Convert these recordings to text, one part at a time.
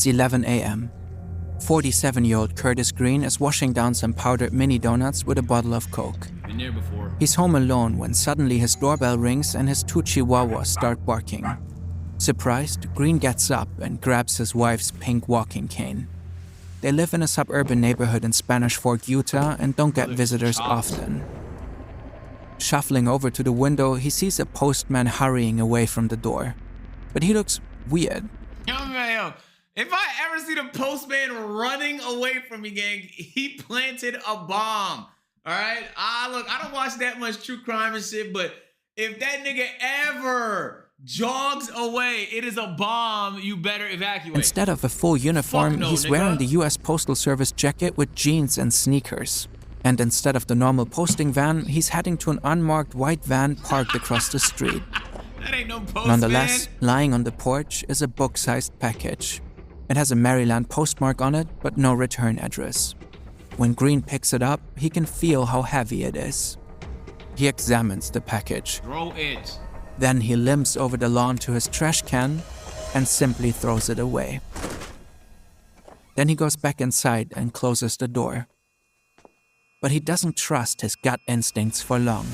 It's 11 a.m. 47-year-old Curtis Green is washing down some powdered mini donuts with a bottle of Coke. Been there before. He's home alone when suddenly his doorbell rings and his two chihuahuas start barking. Surprised, Green gets up and grabs his wife's pink walking cane. They live in a suburban neighborhood in Spanish Fork, Utah, and don't get visitors often. Shuffling over to the window, he sees a postman hurrying away from the door. But he looks weird. Yo, man, if I ever see the postman running away from me, gang, he planted a bomb. All right? Look, I don't watch that much true crime and shit, but if that nigga ever jogs away, it is a bomb. You better evacuate. Instead of a full uniform, no, he's nigga. wearing the US Postal Service jacket with jeans and sneakers. And instead of the normal posting van, he's heading to an unmarked white van parked across the street. That ain't no postman. Nonetheless, lying on the porch is a book-sized package. It has a Maryland postmark on it, but no return address. When Green picks it up, he can feel how heavy it is. He examines the package. Throw it. Then he limps over the lawn to his trash can and simply throws it away. Then he goes back inside and closes the door. But he doesn't trust his gut instincts for long.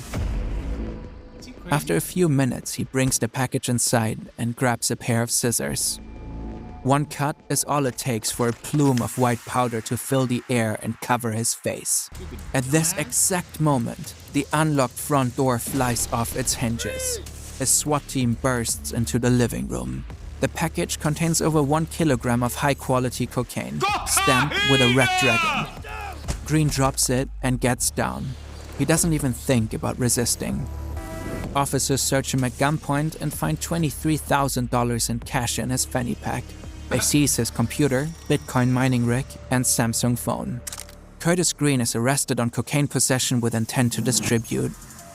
After a few minutes, he brings the package inside and grabs a pair of scissors. One cut is all it takes for a plume of white powder to fill the air and cover his face. At this exact moment, the unlocked front door flies off its hinges. A SWAT team bursts into the living room. The package contains over 1 kilogram of high-quality cocaine, stamped with a red dragon. Green drops it and gets down. He doesn't even think about resisting. Officers search him at gunpoint and find $23,000 in cash in his fanny pack. They seize his computer, Bitcoin mining rig, and Samsung phone. Curtis Green is arrested on cocaine possession with intent to distribute.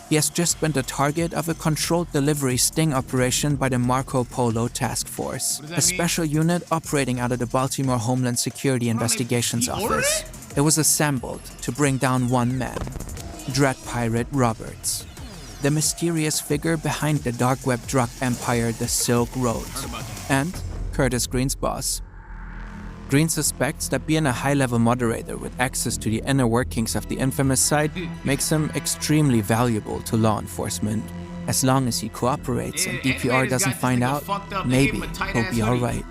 He has just been the target of a controlled delivery sting operation by the Marco Polo Task Force, a special unit operating out of the Baltimore Homeland Security Investigations Office. It was assembled to bring down one man, Dread Pirate Roberts, the mysterious figure behind the dark web drug empire, the Silk Road, and Curtis Green's boss. Green suspects that being a high-level moderator with access to the inner workings of the infamous site makes him extremely valuable to law enforcement. As long as he cooperates and DPR doesn't find out, maybe he'll be alright.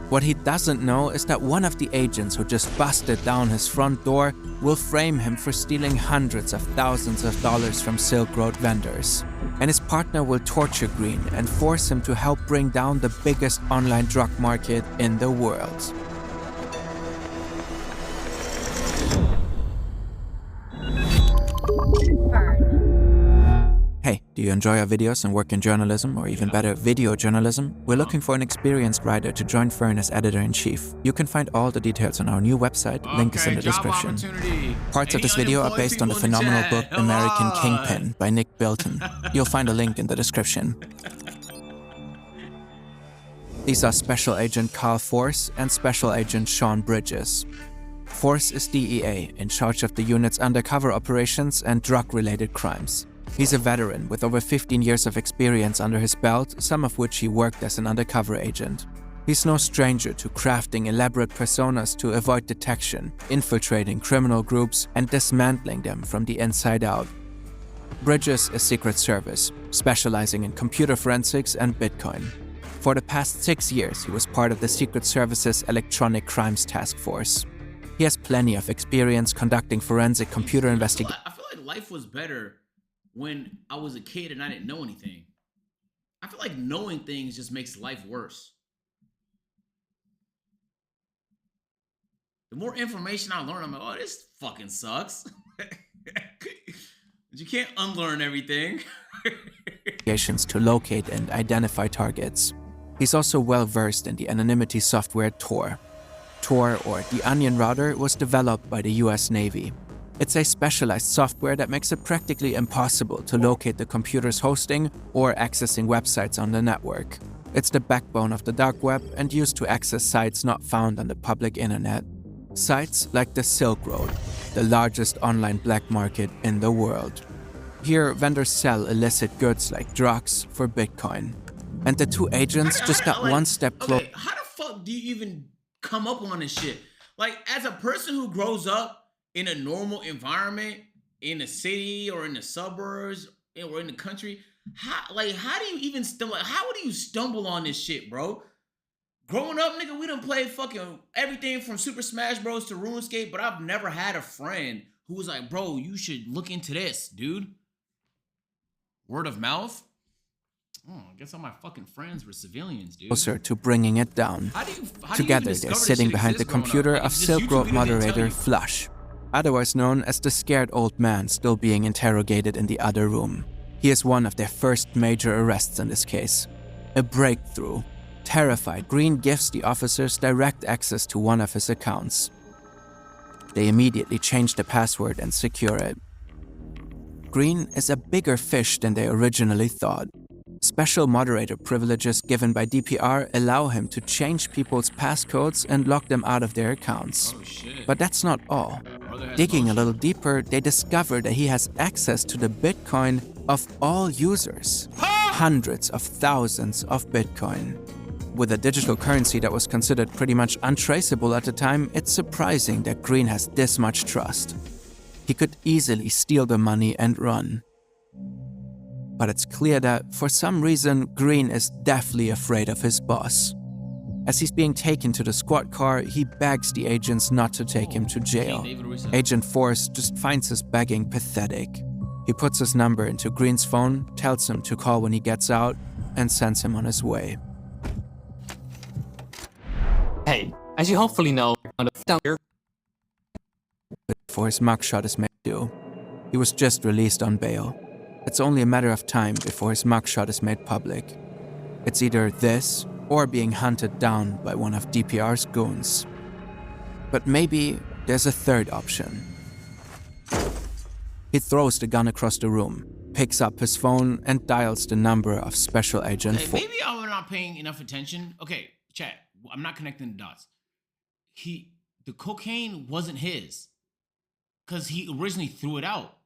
What he doesn't know is that one of the agents who just busted down his front door will frame him for stealing hundreds of thousands of dollars from Silk Road vendors. And his partner will torture Green and force him to help bring down the biggest online drug market in the world. Hey, do you enjoy our videos and work in journalism, or even better, video journalism? We're looking for an experienced writer to join Fern as editor-in-chief. You can find all the details on our new website, link is in the description. Parts of this video are based on the phenomenal book American Kingpin by Nick Bilton. You'll find a link in the description. These are Special Agent Carl Force and Special Agent Sean Bridges. Force is DEA, in charge of the unit's undercover operations and drug-related crimes. He's a veteran with over 15 years of experience under his belt, some of which he worked as an undercover agent. He's no stranger to crafting elaborate personas to avoid detection, infiltrating criminal groups, and dismantling them from the inside out. Bridges is Secret Service, specializing in computer forensics and Bitcoin. For the past 6 years, he was part of the Secret Service's Electronic Crimes Task Force. He has plenty of experience conducting forensic computer investigations. I feel like life was better when I was a kid and I didn't know anything. I feel like knowing things just makes life worse. The more information I learn, I'm like, oh, this fucking sucks. But you can't unlearn everything. To locate and identify targets. He's also well versed in the anonymity software Tor. Tor, or the Onion Router, was developed by the US Navy. It's a specialized software that makes it practically impossible to locate the computer's hosting or accessing websites on the network. It's the backbone of the dark web and used to access sites not found on the public internet. Sites like the Silk Road, the largest online black market in the world. Here, vendors sell illicit goods like drugs for Bitcoin. And the two agents just got one step closer. Okay, how the fuck do you even come up on this shit? Like, as a person who grows up in a normal environment, in the city or in the suburbs or in the country, how do you even stumble? How do you stumble on this shit, bro? Growing up, nigga, we done played fucking everything from Super Smash Bros. To RuneScape, but I've never had a friend who was like, bro, you should look into this, dude. Word of mouth? Oh, I guess all my fucking friends were civilians, dude. Closer to bringing it down. Together, they're sitting behind the computer of Silk Road moderator Flush, otherwise known as the scared old man still being interrogated in the other room. He is one of their first major arrests in this case. A breakthrough. Terrified, Green gives the officers direct access to one of his accounts. They immediately change the password and secure it. Green is a bigger fish than they originally thought. Special moderator privileges given by DPR allow him to change people's passcodes and lock them out of their accounts. But that's not all. Digging a little deeper, they discover that he has access to the Bitcoin of all users. Hundreds of thousands of Bitcoin. With a digital currency that was considered pretty much untraceable at the time, it's surprising that Green has this much trust. He could easily steal the money and run. But it's clear that, for some reason, Green is deathly afraid of his boss. As he's being taken to the squad car, he begs the agents not to take him to jail. Agent Force just finds his begging pathetic. He puts his number into Green's phone, tells him to call when he gets out, and sends him on his way. Hey, as you hopefully know, down here. Before his mugshot is made due. He was just released on bail. It's only a matter of time before his mugshot is made public. It's either this or being hunted down by one of DPR's goons. But maybe there's a third option. He throws the gun across the room, picks up his phone, and dials the number of Special Agent 4. Maybe I'm not paying enough attention. Okay, chat. I'm not connecting the dots. The cocaine wasn't his, because he originally threw it out,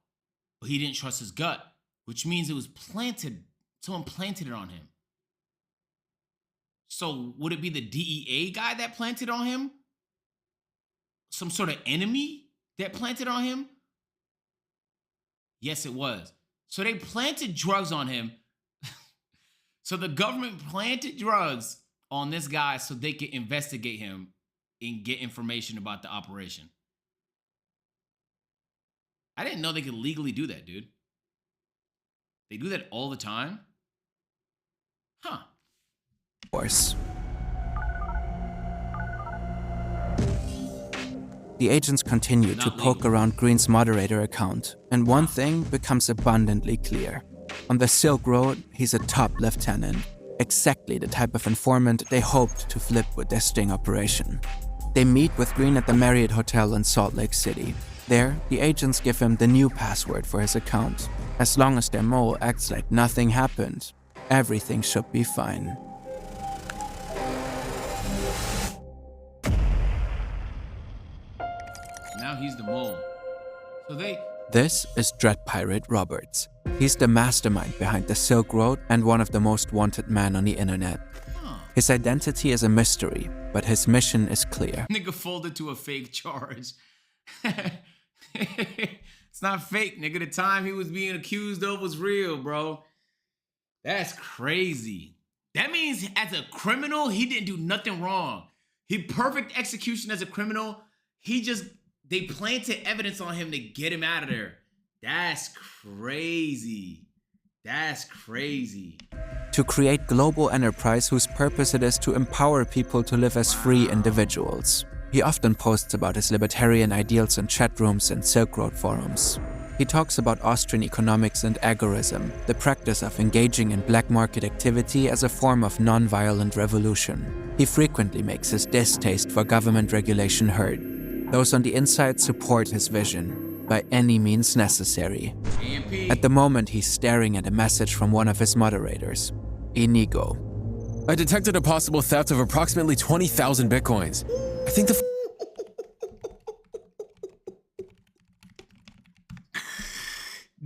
but he didn't trust his gut, which means it was planted. Someone planted it on him. So would it be the DEA guy that planted on him? Some sort of enemy that planted on him? Yes, it was. So they planted drugs on him. So the government planted drugs on this guy so they could investigate him and get information about the operation. I didn't know they could legally do that, dude. They do that all the time? Huh. Of course. The agents continue to poke around Green's moderator account, and one thing becomes abundantly clear. On the Silk Road, he's a top lieutenant. Exactly the type of informant they hoped to flip with their sting operation. They meet with Green at the Marriott Hotel in Salt Lake City. There, the agents give him the new password for his account. As long as their mole acts like nothing happened, everything should be fine. Now he's the mole. So This is Dread Pirate Roberts. He's the mastermind behind the Silk Road and one of the most wanted men on the internet. His identity is a mystery, but his mission is clear. Nigga folded to a fake charge. It's not fake, nigga. The time he was being accused of was real, bro. That's crazy. That means as a criminal, he didn't do nothing wrong. He perfect execution as a criminal. They planted evidence on him to get him out of there. That's crazy. That's crazy. To create global enterprise whose purpose it is to empower people to live as free individuals. He often posts about his libertarian ideals in chat rooms and Silk Road forums. He talks about Austrian economics and agorism, the practice of engaging in black market activity as a form of non-violent revolution. He frequently makes his distaste for government regulation heard. Those on the inside support his vision, by any means necessary. At the moment, he's staring at a message from one of his moderators, Inigo. I detected a possible theft of approximately 20,000 bitcoins. I think the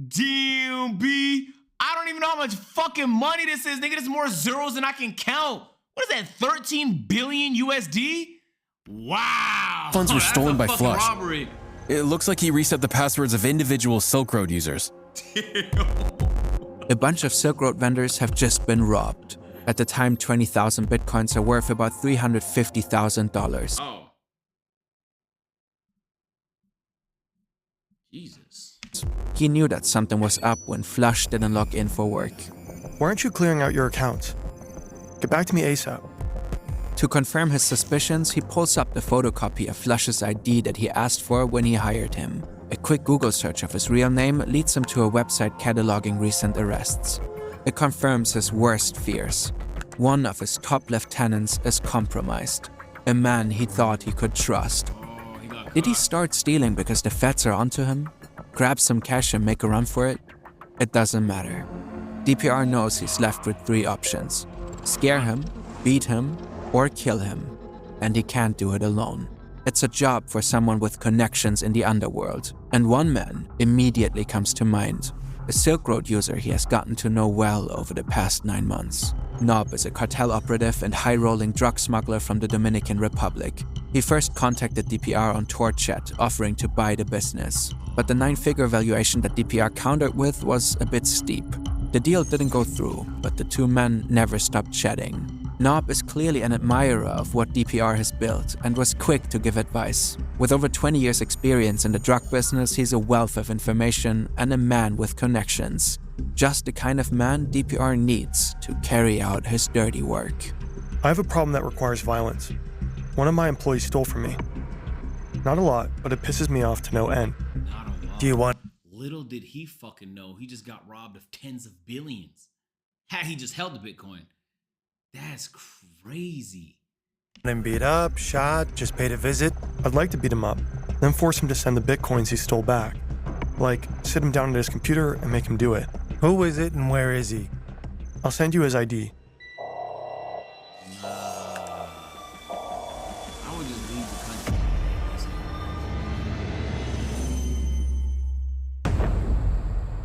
Damn, B. I don't even know how much fucking money this is, nigga. There's more zeros than I can count. What is that, 13 billion USD? Wow. Funds were That's stolen a by fucking Flush. robbery. It looks like he reset the passwords of individual Silk Road users. A bunch of Silk Road vendors have just been robbed. At the time, 20,000 bitcoins are worth about $350,000. Oh. Jesus. He knew that something was up when Flush didn't log in for work. Why aren't you clearing out your accounts? Get back to me ASAP. To confirm his suspicions, he pulls up the photocopy of Flush's ID that he asked for when he hired him. A quick Google search of his real name leads him to a website cataloging recent arrests. It confirms his worst fears. One of his top lieutenants is compromised, a man he thought he could trust. Did he start stealing because the feds are onto him? Grab some cash and make a run for it? It doesn't matter. DPR knows he's left with three options: scare him, beat him, or kill him. And he can't do it alone. It's a job for someone with connections in the underworld, and one man immediately comes to mind. A Silk Road user he has gotten to know well over the past 9 months. Nob is a cartel operative and high-rolling drug smuggler from the Dominican Republic. He first contacted DPR on Tor chat, offering to buy the business. But the 9-figure valuation that DPR countered with was a bit steep. The deal didn't go through, but the two men never stopped chatting. Nob is clearly an admirer of what DPR has built and was quick to give advice. With over 20 years experience in the drug business, he's a wealth of information and a man with connections. Just the kind of man DPR needs to carry out his dirty work. I have a problem that requires violence. One of my employees stole from me. Not a lot, but it pisses me off to no end. Not a lot. Do you want... Little did he fucking know he just got robbed of tens of billions. Had he just held the Bitcoin. That's crazy. him beat up, shot, just paid a visit? I'd like to beat him up, then force him to send the bitcoins he stole back. Like, sit him down at his computer and make him do it. Who is it and where is he? I'll send you his ID. I would just leave the country.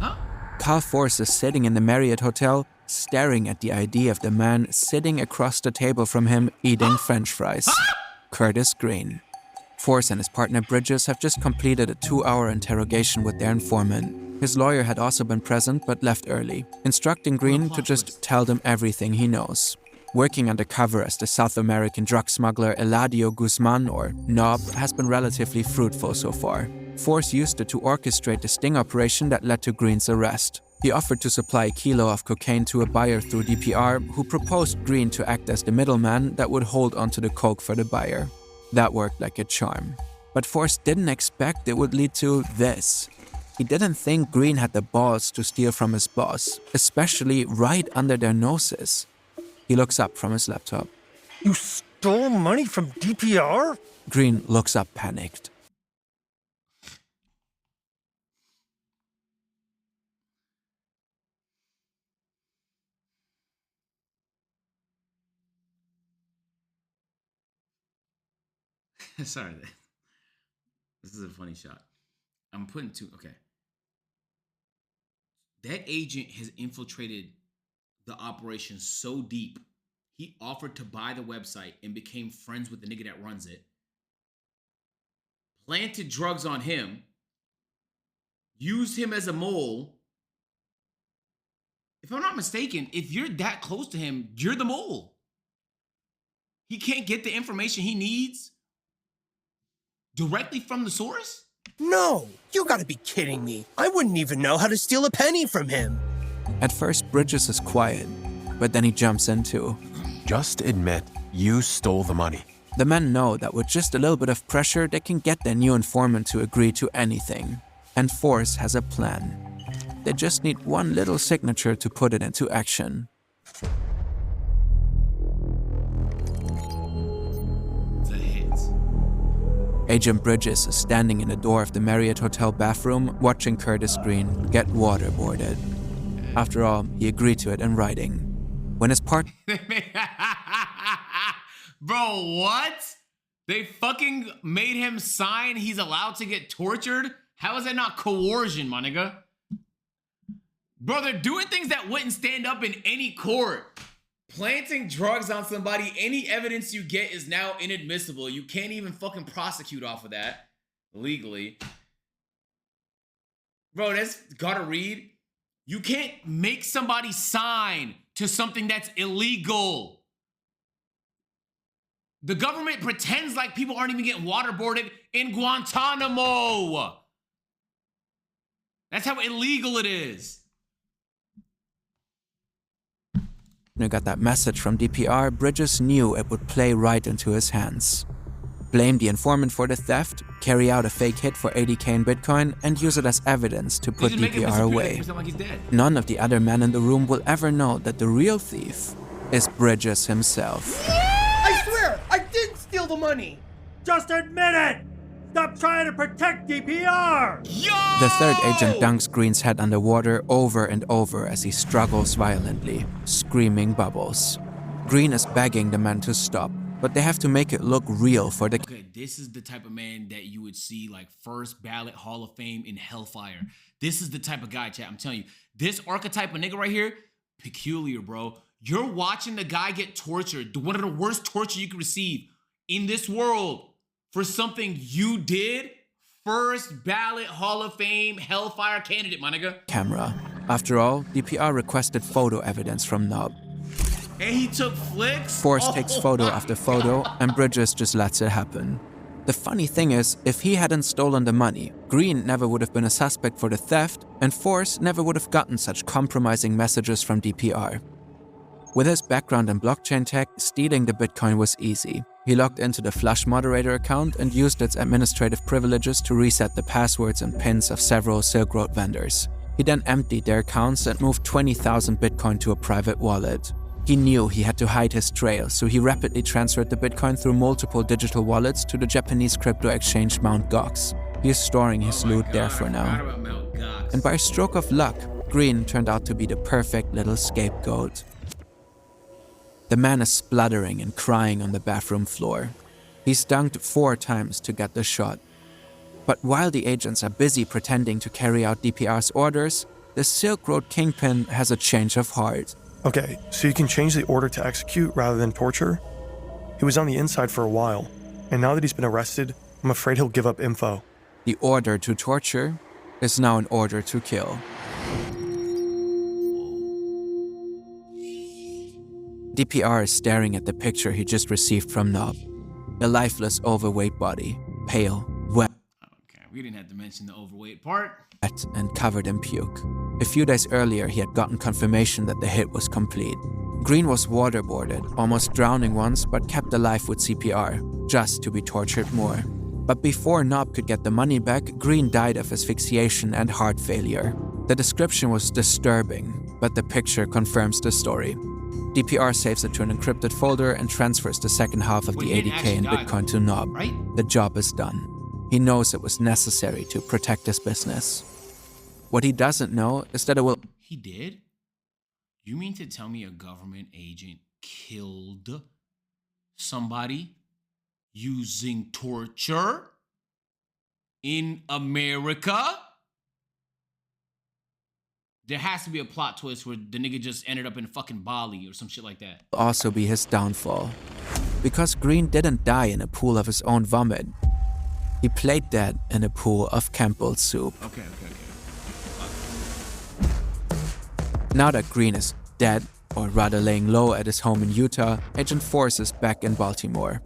Huh? Carl Force is sitting in the Marriott Hotel, staring at the ID of the man sitting across the table from him eating French fries. Curtis Green. Force and his partner Bridges have just completed a 2-hour interrogation with their informant. His lawyer had also been present but left early, instructing Green to just tell them everything he knows. Working undercover as the South American drug smuggler Eladio Guzman, or Nob, has been relatively fruitful so far. Force used it to orchestrate the sting operation that led to Green's arrest. He offered to supply a kilo of cocaine to a buyer through DPR, who proposed Green to act as the middleman that would hold onto the coke for the buyer. That worked like a charm. But Force didn't expect it would lead to this. He didn't think Green had the balls to steal from his boss, especially right under their noses. He looks up from his laptop. You stole money from DPR? Green looks up panicked. Sorry. This is a funny shot. I'm putting two. Okay. That agent has infiltrated the operation so deep, he offered to buy the website and became friends with the nigga that runs it. Planted drugs on him. Used him as a mole. If I'm not mistaken, if you're that close to him, you're the mole. He can't get the information he needs directly from the source? No, you gotta be kidding me. I wouldn't even know how to steal a penny from him. At first, Bridges is quiet, but then he jumps in too. Just admit you stole the money. The men know that with just a little bit of pressure, they can get their new informant to agree to anything. And Force has a plan. They just need one little signature to put it into action. The hits. Agent Bridges is standing in the door of the Marriott Hotel bathroom, watching Curtis Green get waterboarded. After all, he agreed to it in writing. When his partner... Bro, what? They fucking made him sign he's allowed to get tortured? How is that not coercion, my nigga? Bro, they're doing things that wouldn't stand up in any court. planting drugs on somebody, any evidence you get is now inadmissible. You can't even fucking prosecute off of that legally. Bro, that's gotta read. You can't make somebody sign to something that's illegal. The government pretends like people aren't even getting waterboarded in Guantanamo. That's how illegal it is. When he got that message from DPR, Bridges knew it would play right into his hands. Blame the informant for the theft, carry out a fake hit for 80k in Bitcoin, and use it as evidence to put DPR away. None of the other men in the room will ever know that the real thief is Bridges himself. I swear, I did steal the money. Just admit it! Stop trying to protect DPR! Yo! The third agent dunks Green's head underwater over and over as he struggles violently, screaming bubbles. Green is begging the men to stop, but they have to make it look real for the... Okay, this is the type of man that you would see like first ballot Hall of Fame in Hellfire. This is the type of guy, chat. I'm telling you, this archetype of nigga right here, peculiar, bro. You're watching the guy get tortured, one of the worst torture you can receive in this world for something you did. First ballot Hall of Fame Hellfire candidate, my nigga. camera. After all, DPR requested photo evidence from Nob. And he took flicks? Force takes photo after photo, and Bridges just lets it happen. The funny thing is, if he hadn't stolen the money, Green never would have been a suspect for the theft, and Force never would have gotten such compromising messages from DPR. With his background in blockchain tech, stealing the Bitcoin was easy. He logged into the Flush moderator account and used its administrative privileges to reset the passwords and pins of several Silk Road vendors. He then emptied their accounts and moved 20,000 Bitcoin to a private wallet. He knew he had to hide his trail, so he rapidly transferred the Bitcoin through multiple digital wallets to the Japanese crypto exchange Mt. Gox. He is storing his loot there for now. And by a stroke of luck, Green turned out to be the perfect little scapegoat. The man is spluttering and crying on the bathroom floor. He's dunked 4 times to get the shot. But while the agents are busy pretending to carry out DPR's orders, the Silk Road kingpin has a change of heart. Okay, so you can change the order to execute rather than torture? He was on the inside for a while, and now that he's been arrested, I'm afraid he'll give up info. The order to torture is now an order to kill. DPR is staring at the picture he just received from Nob. A lifeless, overweight body, pale, wet, Okay, we didn't have to mention the overweight part. and covered in puke. A few days earlier, he had gotten confirmation that the hit was complete. Green was waterboarded, almost drowning once, but kept alive with CPR, just to be tortured more. But before Nob could get the money back, Green died of asphyxiation and heart failure. The description was disturbing, but the picture confirms the story. DPR saves it to an encrypted folder and transfers the second half of the 80k in Bitcoin to Nob. Right? The job is done. He knows it was necessary to protect his business. What he doesn't know is that it will... He did? You mean to tell me a government agent killed somebody using torture in America? There has to be a plot twist where the nigga just ended up in fucking Bali or some shit like that. also be his downfall. Because Green didn't die in a pool of his own vomit. He played dead in a pool of Campbell's soup. Okay. Now that Green is dead, or rather laying low at his home in Utah, Agent Force is back in Baltimore.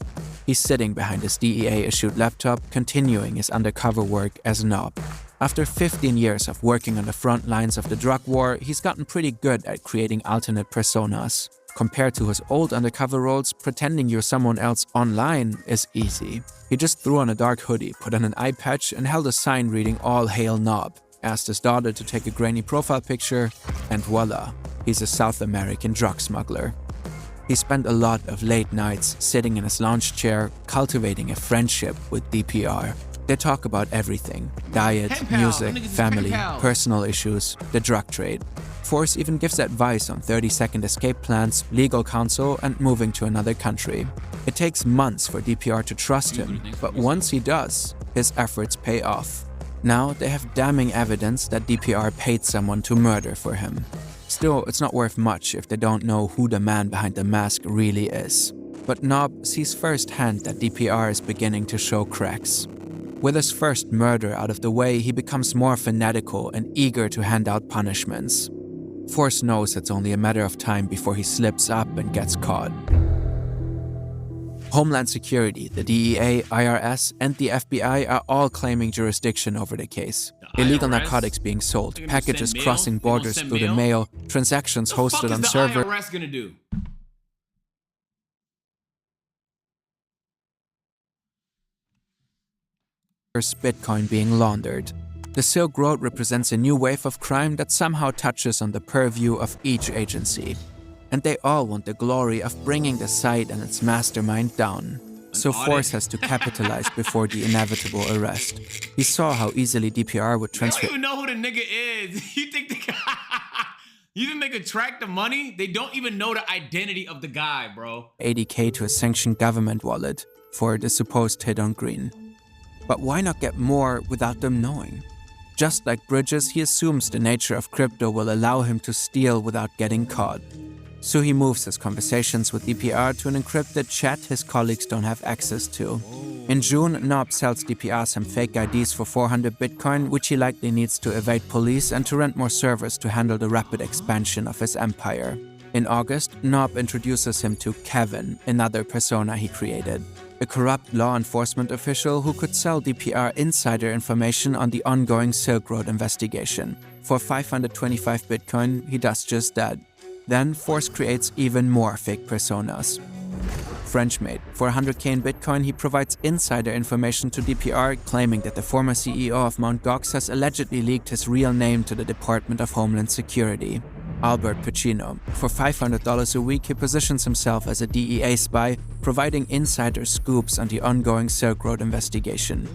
He's sitting behind his DEA-issued laptop, continuing his undercover work as Nob. After 15 years of working on the front lines of the drug war, he's gotten pretty good at creating alternate personas. Compared to his old undercover roles, pretending you're someone else online is easy. He just threw on a dark hoodie, put on an eye patch, and held a sign reading "All Hail Nob," asked his daughter to take a grainy profile picture, and voila, he's a South American drug smuggler. He spent a lot of late nights sitting in his lounge chair, cultivating a friendship with DPR. They talk about everything: diet, Pen pal. music, Niggas is family, pen pals. personal issues, the drug trade. Force even gives advice on 30-second escape plans, legal counsel, and moving to another country. It takes months for DPR to trust him, but once he does, his efforts pay off. Now they have damning evidence that DPR paid someone to murder for him. Still, it's not worth much if they don't know who the man behind the mask really is. But Nob sees firsthand that DPR is beginning to show cracks. With his first murder out of the way, he becomes more fanatical and eager to hand out punishments. Force knows it's only a matter of time before he slips up and gets caught. Homeland Security, the DEA, IRS, and the FBI are all claiming jurisdiction over the case. Illegal narcotics being sold, packages crossing borders through the mail, transactions hosted on servers. What the IRS gonna do? Bitcoin being laundered. The Silk Road represents a new wave of crime that somehow touches on the purview of each agency. And they all want the glory of bringing the site and its mastermind down. So Force has to capitalize before the inevitable arrest. He saw how easily DPR would transfer. They don't even know who the nigga is. You think the guy... You think they could track the money? They don't even know the identity of the guy, bro. $80K to a sanctioned government wallet for the supposed hit on Green. But why not get more without them knowing? Just like Bridges, he assumes the nature of crypto will allow him to steal without getting caught. So he moves his conversations with DPR to an encrypted chat his colleagues don't have access to. In June, Nob sells DPR some fake IDs for 400 Bitcoin, which he likely needs to evade police and to rent more servers to handle the rapid expansion of his empire. In August, Nob introduces him to Kevin, another persona he created. A corrupt law enforcement official who could sell DPR insider information on the ongoing Silk Road investigation. For 525 Bitcoin, he does just that. Then Force creates even more fake personas. Frenchmade. For 100K in Bitcoin, he provides insider information to DPR, claiming that the former CEO of Mt. Gox has allegedly leaked his real name to the Department of Homeland Security. Albert Pacino. For $500 a week, he positions himself as a DEA spy, providing insider scoops on the ongoing Silk Road investigation.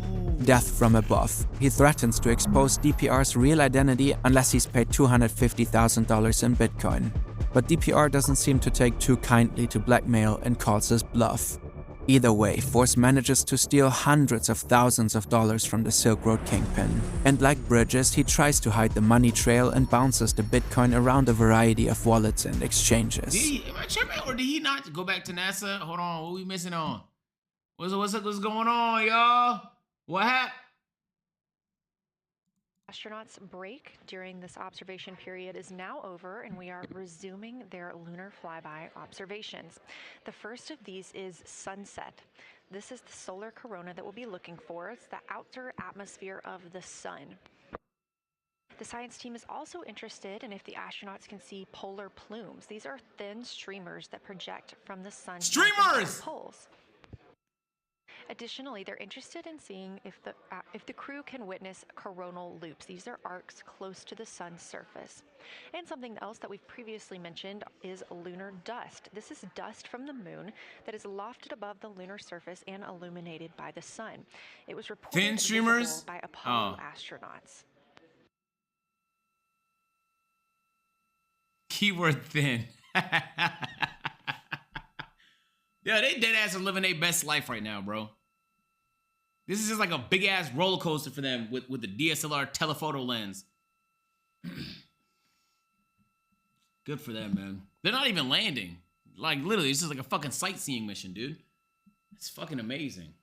Death from above. He threatens to expose DPR's real identity unless he's paid $250,000 in Bitcoin. But DPR doesn't seem to take too kindly to blackmail and calls his bluff. Either way, Force manages to steal hundreds of thousands of dollars from the Silk Road kingpin. And like Bridges, he tries to hide the money trail and bounces the Bitcoin around a variety of wallets and exchanges. Am I tripping, or did he not go back to NASA? Hold on, what we missing on? What's going on, y'all? What happened? Astronauts' break during this observation period is now over, and we are resuming their lunar flyby observations. The first of these is sunset. This is the solar corona that we'll be looking for. It's the outer atmosphere of the sun. The science team is also interested in if the astronauts can see polar plumes. These are thin streamers that project from the sun's poles. Additionally, they're interested in seeing if the crew can witness coronal loops. These are arcs close to the sun's surface. And something else that we've previously mentioned is lunar dust. This is dust from the moon that is lofted above the lunar surface and illuminated by the sun. It was reported thin streamers visible by Apollo astronauts. Keyword thin. Yeah, they dead ass are living their best life right now, bro. This is just like a big ass roller coaster for them with the DSLR telephoto lens. Good for them, man. They're not even landing. Like literally, this is like a fucking sightseeing mission, dude. It's fucking amazing.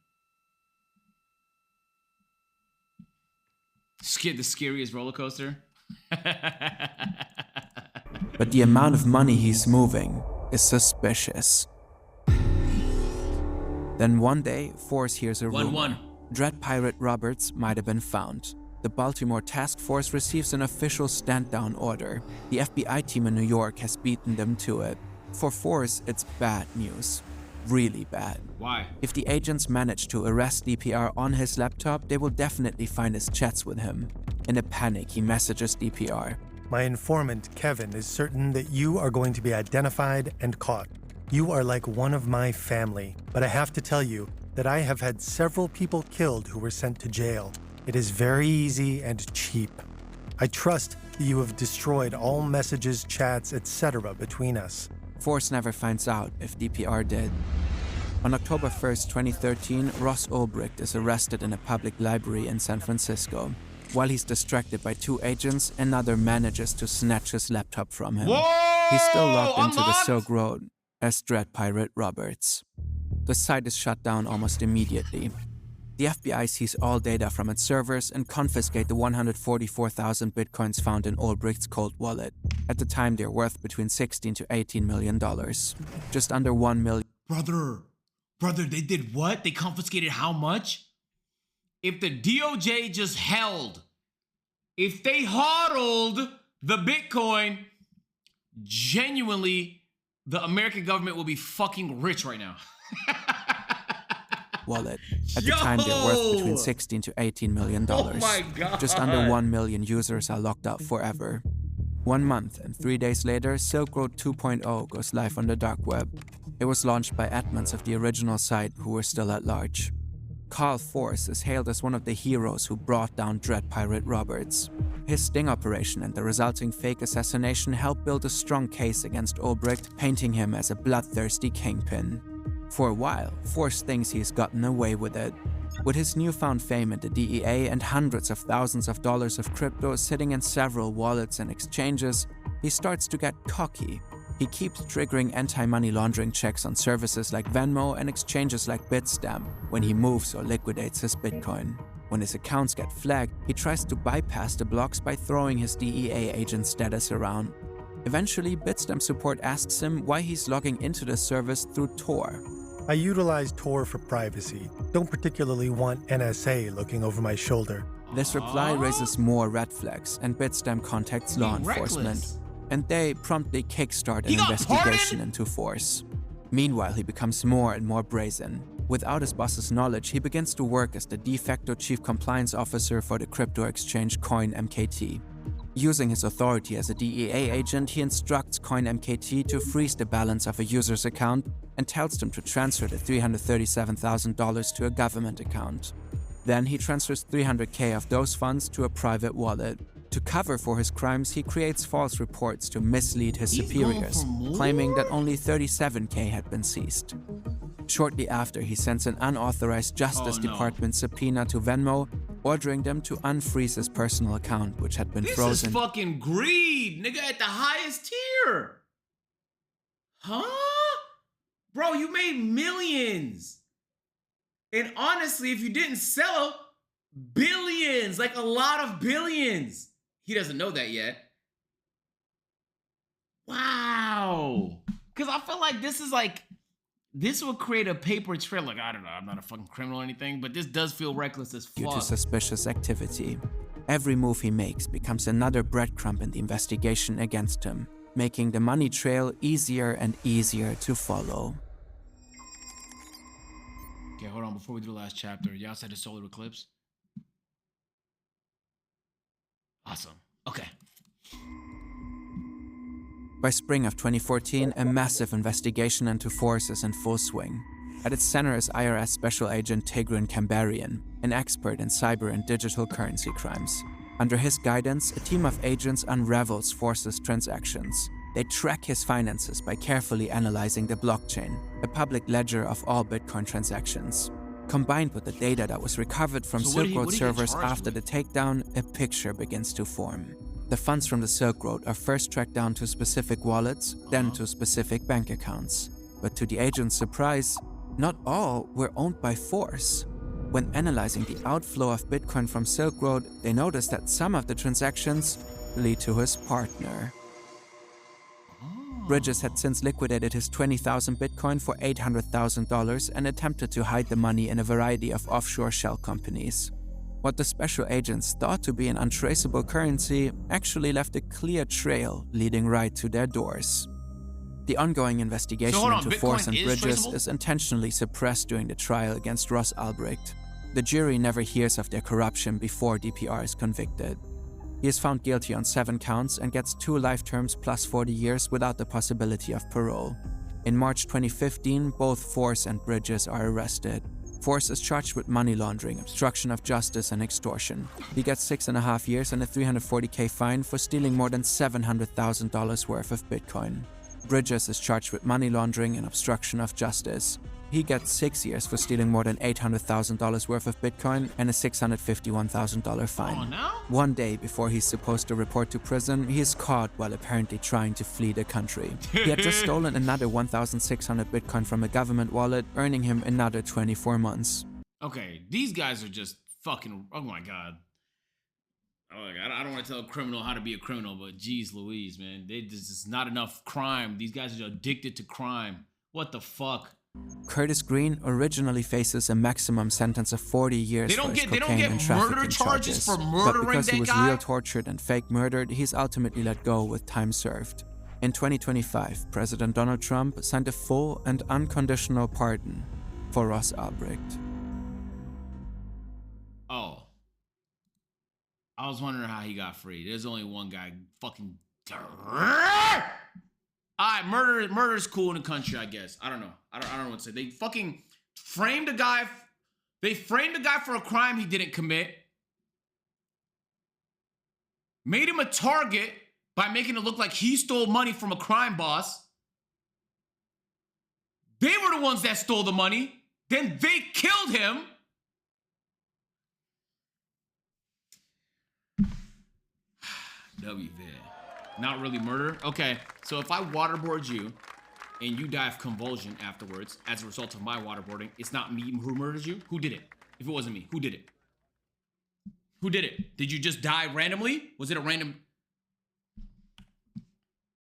The scariest roller coaster. But the amount of money he's moving is suspicious. Then one day, Force hears a rumor. Dread Pirate Roberts might have been found. The Baltimore Task Force receives an official stand-down order. The FBI team in New York has beaten them to it. For Force, it's bad news. Really bad. Why? If the agents manage to arrest DPR on his laptop, they will definitely find his chats with him. In a panic, he messages DPR. My informant, Kevin, is certain that you are going to be identified and caught. You are like one of my family, but I have to tell you that I have had several people killed who were sent to jail. It is very easy and cheap. I trust that you have destroyed all messages, chats, etc. between us. Force never finds out if DPR did. On October 1st, 2013, Ross Ulbricht is arrested in a public library in San Francisco. While he's distracted by two agents, another manages to snatch his laptop from him. Whoa! He's still logged into the Unlocked? Silk Road as Dread Pirate Roberts. The site is shut down almost immediately. The FBI sees all data from its servers and confiscate the 144,000 bitcoins found in Ulbricht's cold wallet. At the time, they're worth between $16 to $18 million. Just under $1 million. Brother, they did what? They confiscated how much? If the DOJ just held, if they hodled the Bitcoin, genuinely, the American government will be fucking rich right now. Wallet. At the time, they're worth between $16 to $18 million. Oh my God. Just under 1 million users are locked up forever. 1 month and 3 days later, Silk Road 2.0 goes live on the dark web. It was launched by admins of the original site who were still at large. Carl Force is hailed as one of the heroes who brought down Dread Pirate Roberts. His sting operation and the resulting fake assassination helped build a strong case against Ulbricht, painting him as a bloodthirsty kingpin. For a while, Force thinks he's gotten away with it. With his newfound fame at the DEA and hundreds of thousands of dollars of crypto sitting in several wallets and exchanges, he starts to get cocky. He keeps triggering anti-money laundering checks on services like Venmo and exchanges like Bitstamp when he moves or liquidates his Bitcoin. When his accounts get flagged, he tries to bypass the blocks by throwing his DEA agent status around. Eventually, Bitstamp support asks him why he's logging into the service through Tor. I utilize Tor for privacy. Don't particularly want NSA looking over my shoulder. This reply raises more red flags, and Bitstamp contacts law enforcement. And they promptly kickstart an investigation into Force. Meanwhile, he becomes more and more brazen. Without his boss's knowledge, he begins to work as the de facto chief compliance officer for the crypto exchange CoinMKT. Using his authority as a DEA agent, he instructs CoinMKT to freeze the balance of a user's account and tells them to transfer the $337,000 to a government account. Then he transfers $300K of those funds to a private wallet. To cover for his crimes, he creates false reports to mislead his superiors, claiming that only $37K had been seized. Shortly after, he sends an unauthorized Justice Department subpoena to Venmo, ordering them to unfreeze his personal account, which had been frozen. This is fucking greed, nigga, at the highest tier. Huh? Bro, you made millions. And honestly, if you didn't sell, billions, like a lot of billions. He doesn't know that yet. Wow. Because I feel like this will create a paper trail. Like, I don't know, I'm not a fucking criminal or anything, but this does feel reckless as fuck. Due to suspicious activity. Every move he makes becomes another breadcrumb in the investigation against him, making the money trail easier and easier to follow. Okay, hold on, before we do the last chapter, y'all said the solar eclipse? Awesome. Okay. By spring of 2014, a massive investigation into Force is in full swing. At its center is IRS Special Agent Tigran Kambarian, an expert in cyber and digital currency crimes. Under his guidance, a team of agents unravels Force's transactions. They track his finances by carefully analyzing the blockchain, a public ledger of all Bitcoin transactions. Combined with the data that was recovered from Silk Road servers after the takedown, a picture begins to form. The funds from the Silk Road are first tracked down to specific wallets, then to specific bank accounts. But to the agent's surprise, not all were owned by Force. When analyzing the outflow of Bitcoin from Silk Road, they noticed that some of the transactions lead to his partner. Bridges had since liquidated his 20,000 Bitcoin for $800,000 and attempted to hide the money in a variety of offshore shell companies. What the special agents thought to be an untraceable currency actually left a clear trail leading right to their doors. The ongoing investigation into Force and Bridges is intentionally suppressed during the trial against Ross Ulbricht. The jury never hears of their corruption before DPR is convicted. He is found guilty on 7 counts and gets 2 life terms plus 40 years without the possibility of parole. In March 2015, both Force and Bridges are arrested. Force is charged with money laundering, obstruction of justice, and extortion. He gets 6.5 years and a $340K fine for stealing more than $700,000 worth of Bitcoin. Bridges is charged with money laundering and obstruction of justice. He he gets 6 years for stealing more than $800,000 worth of Bitcoin and a $651,000 fine. Oh, no? One day before he's supposed to report to prison, he is caught while apparently trying to flee the country. He had just stolen another 1,600 Bitcoin from a government wallet, earning him another 24 months. Okay, these guys are just fucking, oh my God. Oh my God, I don't want to tell a criminal how to be a criminal, but geez Louise, man. There's just not enough crime. These guys are addicted to crime. What the fuck? Curtis Green originally faces a maximum sentence of 40 years for his cocaine and trafficking charges, but because he was real tortured and fake murdered, he's ultimately let go with time served. In 2025, President Donald Trump signed a full and unconditional pardon for Ross Ulbricht. Oh. I was wondering how he got free. There's only one guy fucking... Alright, murder's cool in the country, I guess. I don't know. I don't know what to say. They fucking framed a guy. They framed a guy for a crime he didn't commit. Made him a target by making it look like he stole money from a crime boss. They were the ones that stole the money. Then they killed him. W there. Not really murder? Okay, so if I waterboard you and you die of convulsion afterwards as a result of my waterboarding, it's not me who murdered you? Who did it? If it wasn't me, who did it? Who did it? Did you just die randomly? Was it a random...